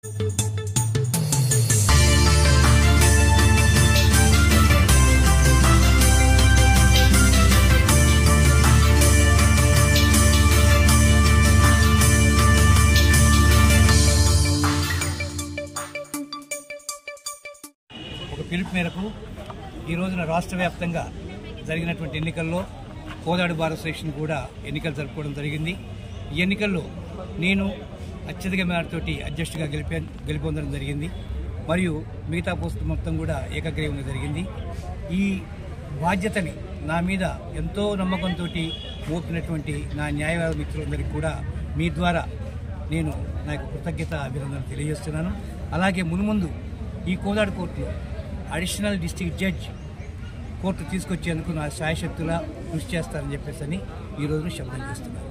పిలుపు మేరకు ఈ రోజున రాష్ట్ర వ్యాప్తంగా జరిగినటువంటి ఎన్నికల్లో కోదాడు బార్ అసోసియేషన్ కూడా ఎన్నికలు జరుపుకోవడం జరిగింది. ఈ ఎన్నికల్లో నేను అత్యధిక మేరతోటి అడ్జస్ట్గా గెలుపొందడం జరిగింది. మరియు మిగతా పోస్టులు మొత్తం కూడా ఏకగ్రీవంగా జరిగింది. ఈ బాధ్యతని నా మీద ఎంతో నమ్మకంతో మోపినటువంటి నా న్యాయవాద మిత్రులందరికీ కూడా మీ ద్వారా నేను నా యొక్క కృతజ్ఞత అభినందనలు తెలియజేస్తున్నాను. అలాగే మున్ముందు ఈ కోదాడు కోర్టులో అడిషనల్ డిస్ట్రిక్ట్ జడ్జ్ కోర్టు తీసుకొచ్చేందుకు నా శాయశక్తులా కృషి చేస్తానని చెప్పేసి ఈ రోజున శబ్దం చేస్తున్నాను.